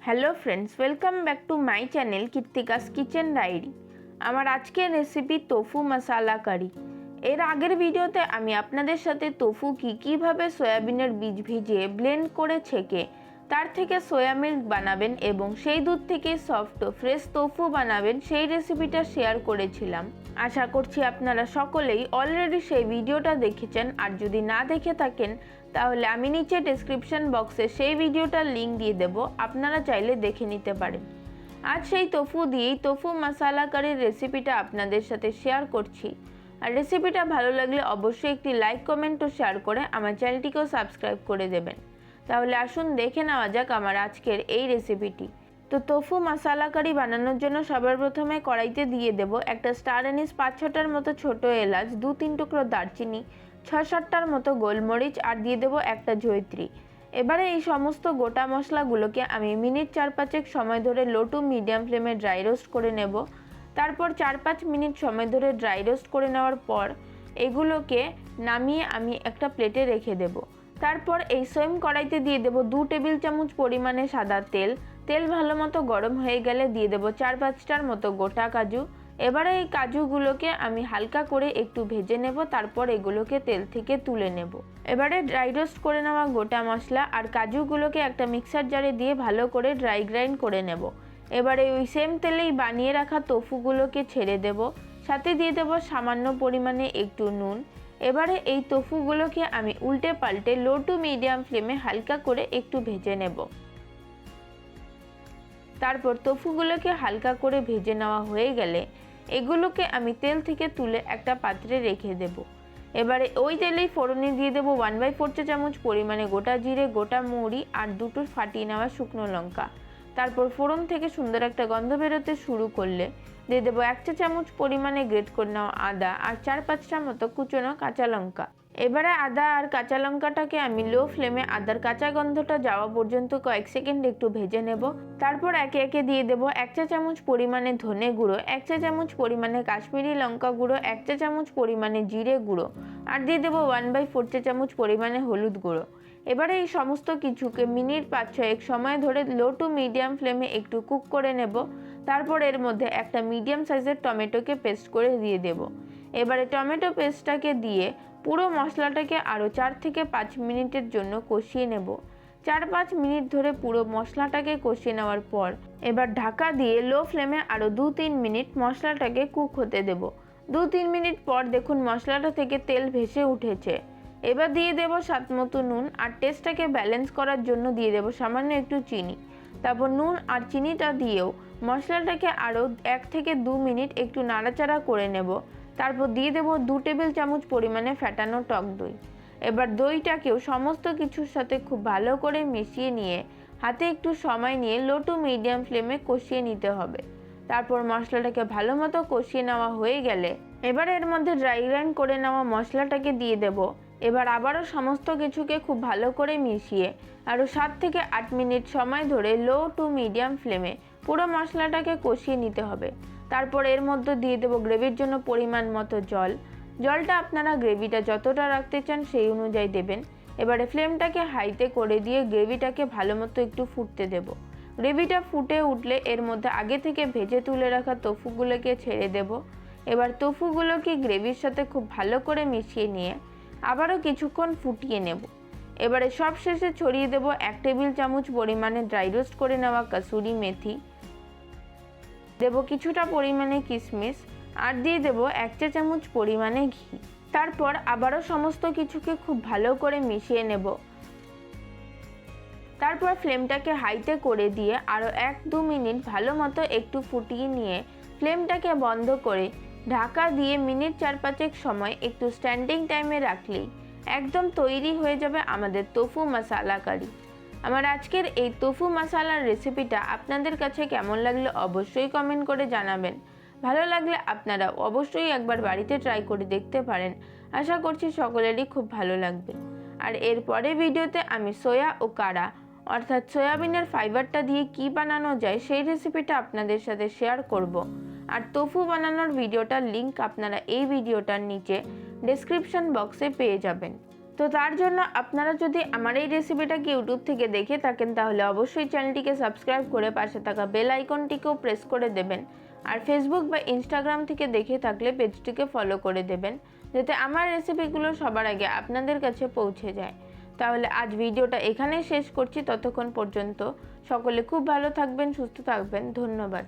Hello friends, welcome back to my channel Krittika's kitchen diary. আমার আজকের recipe তোফু মশালা কারি। এর আগের ভিডিওতে আমি আপনাদের সাথে তোফু কীভাবে সয়াবিনের বীজ ভিজিয়ে ব্লেন্ড করে ছেঁকে তার থেকে সয়া মিল্ক বানাবেন এবং সেই দুধ থেকে সফট ফ্রেশ তোফু বানাবেন সেই রেসিপিটা শেয়ার করেছিলাম। আশা করছি আপনারা সকলেই অলরেডি সেই ভিডিওটা দেখেছেন, আর যদি না দেখে থাকেন তাহলে আমি নিচে ডেসক্রিপশন বক্সে সেই ভিডিওটার লিঙ্ক দিয়ে দেব, আপনারা চাইলে দেখে নিতে পারেন। আজ সেই তোফু দিয়েই তোফু মশালা কারির রেসিপিটা আপনাদের সাথে শেয়ার করছি। আর রেসিপিটা ভালো লাগলে অবশ্যই একটি লাইক, কমেন্ট ও শেয়ার করে আমার চ্যানেলটিকেও সাবস্ক্রাইব করে দেবেন। তাহলে আসুন দেখে নেওয়া যাক আমার আজকের এই রেসিপিটি। তো তোফু মশালা কারি বানানোর জন্য সবার প্রথমে কড়াইতে দিয়ে দেব একটা স্টার অ্যানিস, 5-6টার মতো ছোটো এলাচ, 2-3 টুকরো দারচিনি, 6-7টার মতো গোলমরিচ, আর দিয়ে দেবো একটা জয়িত্রী। এবারে এই সমস্ত গোটা মশলাগুলোকে আমি মিনিট 4-5 সময় ধরে লো টু মিডিয়াম ফ্লেমে ড্রাই রোস্ট করে নেব। তারপর 4-5 মিনিট সময় ধরে ড্রাই রোস্ট করে নেওয়ার পর এগুলোকে নামিয়ে আমি একটা প্লেটে রেখে দেব। তারপর এই সেম কড়াইতে দিয়ে দেব 2 টেবিল চামচ পরিমাণে সাদা তেল। তেল ভালো মতো গরম হয়ে গেলে দিয়ে দেব 4-5টার মতো গোটা কাজু। এবারে এই কাজুগুলোকে আমি হালকা করে একটু ভেজে নেব, তারপর এগুলোকে তেল থেকে তুলে নেব। এবারে ড্রাই রোস্ট করে নেওয়া গোটা মশলা আর কাজুগুলোকে একটা মিক্সার জারে দিয়ে ভালো করে ড্রাই গ্রাইন্ড করে নেব। এবারে ওই সেম তেলেই বানিয়ে রাখা তোফুগুলোকে ছেড়ে দেব, সাথে দিয়ে দেব সামান্য পরিমাণে একটু নুন। এবারে এই তোফুগুলোকে আমি উল্টে পাল্টে লো টু মিডিয়াম ফ্লেমে হালকা করে একটু ভেজে নেব। তারপর তোফুগুলোকে হালকা করে ভেজে নেওয়া হয়ে গেলে এগুলোকে আমি তেল থেকে তুলে একটা পাত্রে রেখে দেব। এবারে ওই তেলেই ফোড়নে দিয়ে দেবো 1/4 চা চামচ পরিমাণে গোটা জিরে, গোটা মৌরি আর 2টো ফাটিয়ে নেওয়া শুকনো লঙ্কা। তারপর ফোড়ন থেকে সুন্দর একটা গন্ধ বেরোতে শুরু করলে দিয়ে দেবো 1 চা চামচ পরিমাণে গ্রেট করে নেওয়া আদা আর 4-5টা মতো কুচনো কাঁচা লঙ্কা। এবারে আদা আর কাঁচা লঙ্কাটাকে আমি লো ফ্লেমে আদার কাঁচা গন্ধটা যাওয়া পর্যন্ত কয়েক সেকেন্ড একটু ভেজে নেব। তারপর একে একে দিয়ে দেব 1 চা চামচ পরিমাণে ধনে গুঁড়ো, 1 চা চামচ পরিমাণে কাশ্মীরি লঙ্কা গুঁড়ো, 1 চা চামচ পরিমাণে জিরে গুঁড়ো, আর দিয়ে দেবো 1/4 চা চামচ পরিমাণে হলুদ গুঁড়ো। এবারে এই সমস্ত কিছুকে মিনিট 5-6 সময় ধরে লো টু মিডিয়াম ফ্লেমে একটু কুক করে নেব। তারপর এর মধ্যে একটা মিডিয়াম সাইজের টমেটোকে পেস্ট করে দিয়ে দেব। এবারে টমেটো পেস্টটাকে দিয়ে পুরো মশলাটাকে আরও 4 থেকে 5 মিনিটের জন্য কষিয়ে নেব। 4-5 মিনিট ধরে পুরো মশলাটাকে কষিয়ে নেওয়ার পর এবার ঢাকা দিয়ে লো ফ্লেমে আরও 2-3 মিনিট মশলাটাকে কুক হতে দেব। 2-3 মিনিট পর দেখুন মশলাটা থেকে তেল ভেসে উঠেছে। এবার দিয়ে দেব স্বাদ মতো নুন, আর টেস্টটাকে ব্যালেন্স করার জন্য দিয়ে দেব সামান্য একটু চিনি। তারপর নুন আর চিনিটা দিয়েও মশলাটাকে আরও 1 থেকে 2 মিনিট একটু নাড়াচাড়া করে নেব। তারপর দিয়ে দেব 2 টেবিল চামচ পরিমাণে ফ্যাটানো টক দই। এবার দইটাকেও সমস্ত কিছুর সাথে খুব ভালো করে মিশিয়ে নিয়ে হাতে একটু সময় নিয়ে লো টু মিডিয়াম ফ্লেমে কষিয়ে নিতে হবে। তারপর মশলাটাকে ভালো মতো কষিয়ে নেওয়া হয়ে গেলে এবার এর মধ্যে ড্রাই গ্রাইন্ড করে নেওয়া মশলাটাকে দিয়ে দেব। এবার আবারও সমস্ত কিছুকে খুব ভালো করে মিশিয়ে আরও 7 থেকে 8 মিনিট সময় ধরে লো টু মিডিয়াম ফ্লেমে পুরো মশলাটাকে কষিয়ে নিতে হবে। তারপর এর মধ্যে দিয়ে দেবো গ্রেভির জন্য পরিমাণ মতো জল। জলটা আপনারা গ্রেভিটা যতটা রাখতে চান সেই অনুযায়ী দেবেন। এবারে ফ্লেমটাকে হাইতে করে দিয়ে গ্রেভিটাকে ভালো মতো একটু ফুটতে দেব। গ্রেভিটা ফুটে উঠলে এর মধ্যে আগে থেকে ভেজে তুলে রাখা তোফুগুলোকে ছেড়ে দেব। এবার তোফুগুলোকে গ্রেভির সাথে খুব ভালো করে মিশিয়ে নিয়ে আবারও কিছুক্ষণ ফুটিয়ে নেব। এবারে সব শেষে ছড়িয়ে দেব 1 টেবিল চামচ পরিমাণে ড্রাই রোস্ট করে নেওয়া কাসুরি মেথি, দেব কিছুটা পরিমাণে কিশমিশ, আর দিয়ে দেব 1 চা চামচ পরিমাণে ঘি। তারপর আবারও সমস্ত কিছুকে খুব ভালো করে মিশিয়ে নেব। তারপর ফ্লেমটাকে হাইতে করে দিয়ে আরও 1-2 মিনিট ভালো মতো একটু ফুটিয়ে নিয়ে ফ্লেমটাকে বন্ধ করে ঢাকা দিয়ে মিনিট 4-5 সময় একটু স্ট্যান্ডিং টাইমে রাখলেই একদম তৈরি হয়ে যাবে আমাদের তোফু মশালা কারি। আমার আজকের এই তোফু মশালার রেসিপিটা আপনাদের কাছে কেমন লাগলো অবশ্যই কমেন্ট করে জানাবেন। ভালো লাগলে আপনারা অবশ্যই একবার বাড়িতে ট্রাই করে দেখতে পারেন। আশা করছি সকলেরই খুব ভালো লাগবে। আর এর পরের ভিডিওতে আমি সোয়া ও কারা অর্থাৎ সয়াবিনের ফাইবারটা দিয়ে কি বানানো যায় সেই রেসিপিটা আপনাদের সাথে শেয়ার করব। আর তোফু বানানোর ভিডিওটার লিঙ্ক আপনারা এই ভিডিওটার নিচে ডেসক্রিপশন বক্সে পেয়ে যাবেন। তো তার জন্য আপনারা যদি আমার এই রেসিপিটাকে ইউটিউব থেকে দেখে থাকেন তাহলে অবশ্যই চ্যানেলটিকে সাবস্ক্রাইব করে পাশে থাকা বেল আইকনটিকেও প্রেস করে দেবেন। আর ফেসবুক বা ইনস্টাগ্রাম থেকে দেখে থাকলে পেজটিকে ফলো করে দেবেন, যাতে আমার রেসিপিগুলো সবার আগে আপনাদের কাছে পৌঁছে যায়। তাহলে আজ ভিডিওটা এখানেই শেষ করছি। ততক্ষণ পর্যন্ত সকলে খুব ভালো থাকবেন, সুস্থ থাকবেন। ধন্যবাদ।